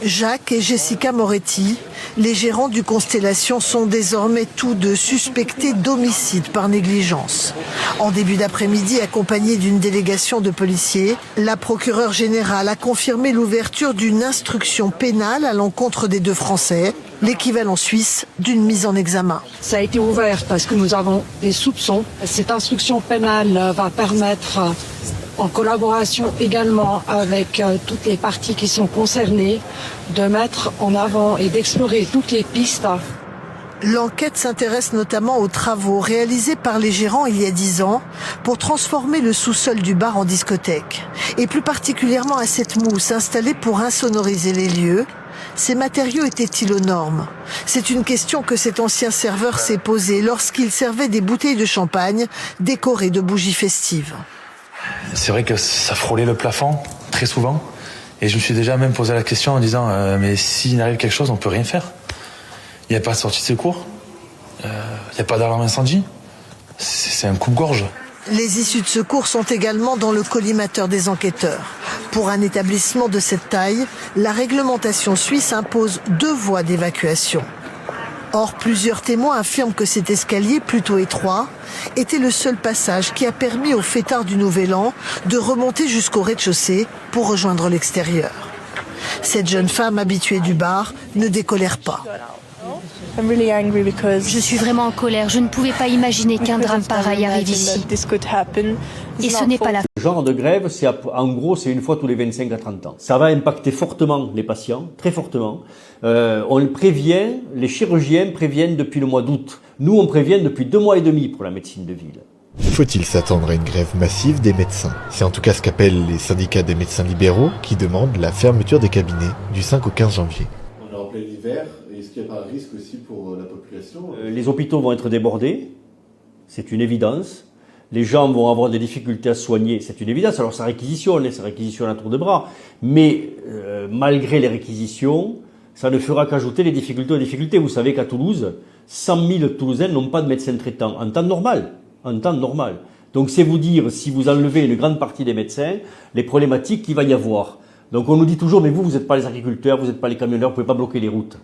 Jacques et Jessica Moretti, les gérants du Constellation, sont désormais tous deux suspectés d'homicide par négligence. En début d'après-midi, accompagnés d'une délégation de policiers, la procureure générale a confirmé l'ouverture d'une instruction pénale à l'encontre des deux Français, l'équivalent suisse d'une mise en examen. Ça a été ouvert parce que nous avons des soupçons. Cette instruction pénale va permettre, en collaboration également avec toutes les parties qui sont concernées, de mettre en avant et d'explorer toutes les pistes. L'enquête s'intéresse notamment aux travaux réalisés par les gérants il y a 10 ans pour transformer le sous-sol du bar en discothèque. Et plus particulièrement à cette mousse installée pour insonoriser les lieux. Ces matériaux étaient-ils aux normes? C'est une question que cet ancien serveur s'est posée lorsqu'il servait des bouteilles de champagne décorées de bougies festives. C'est vrai que ça frôlait le plafond, très souvent. Et je me suis déjà même posé la question en disant mais s'il arrive quelque chose, on peut rien faire. Il n'y a pas de sortie de secours, il n'y a pas d'alarme incendie. C'est un coupe-gorge. Les issues de secours sont également dans le collimateur des enquêteurs. Pour un établissement de cette taille, la réglementation suisse impose 2 voies d'évacuation. Or, plusieurs témoins affirment que cet escalier plutôt étroit était le seul passage qui a permis aux fêtards du Nouvel An de remonter jusqu'au rez-de-chaussée pour rejoindre l'extérieur. Cette jeune femme habituée du bar ne décolère pas. Je suis vraiment en colère. Je ne pouvais pas imaginer qu'un drame pareil arrive ici. Et ce n'est pas la... Ce genre de grève, en gros, c'est une fois tous les 25 à 30 ans. Ça va impacter fortement les patients, très fortement. On prévient, les chirurgiens préviennent depuis le mois d'août. Nous, on prévient depuis 2 mois et demi pour la médecine de ville. Faut-il s'attendre à une grève massive des médecins? C'est en tout cas ce qu'appellent les syndicats des médecins libéraux qui demandent la fermeture des cabinets du 5 au 15 janvier. On est en plein hiver. Est-ce qu'il n'y a pas un risque aussi pour la population? Les hôpitaux vont être débordés, c'est une évidence. Les gens vont avoir des difficultés à se soigner, c'est une évidence. Alors ça réquisitionne à tour de bras. Mais malgré les réquisitions, ça ne fera qu'ajouter les difficultés aux difficultés. Vous savez qu'à Toulouse, 100 000 Toulousains n'ont pas de médecin traitant en temps normal. En temps normal. Donc c'est vous dire, si vous enlevez une grande partie des médecins, les problématiques qu'il va y avoir. Donc on nous dit toujours, mais vous n'êtes pas les agriculteurs, vous n'êtes pas les camionneurs, vous ne pouvez pas bloquer les routes.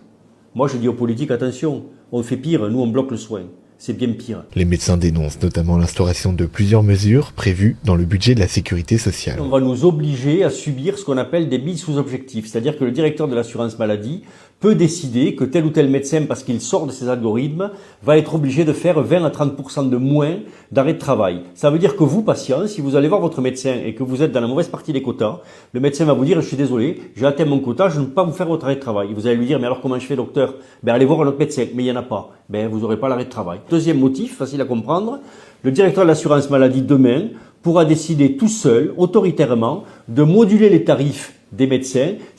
Moi, je dis aux politiques, attention, on fait pire, nous on bloque le soin. C'est bien pire. Les médecins dénoncent notamment l'instauration de plusieurs mesures prévues dans le budget de la sécurité sociale. On va nous obliger à subir ce qu'on appelle des mises sous objectifs. C'est-à-dire que le directeur de l'assurance maladie peut décider que tel ou tel médecin, parce qu'il sort de ses algorithmes, va être obligé de faire 20 à 30% de moins d'arrêt de travail. Ça veut dire que vous, patient, si vous allez voir votre médecin et que vous êtes dans la mauvaise partie des quotas, le médecin va vous dire, je suis désolé, j'ai atteint mon quota, je ne peux pas vous faire votre arrêt de travail. Vous allez lui dire, mais alors comment je fais, docteur? Ben, allez voir un autre médecin, mais il n'y en a pas. Ben, vous n'aurez pas l'arrêt de travail. Deuxième motif, facile à comprendre, le directeur de l'assurance maladie demain pourra décider tout seul, autoritairement, de moduler les tarifs des médecins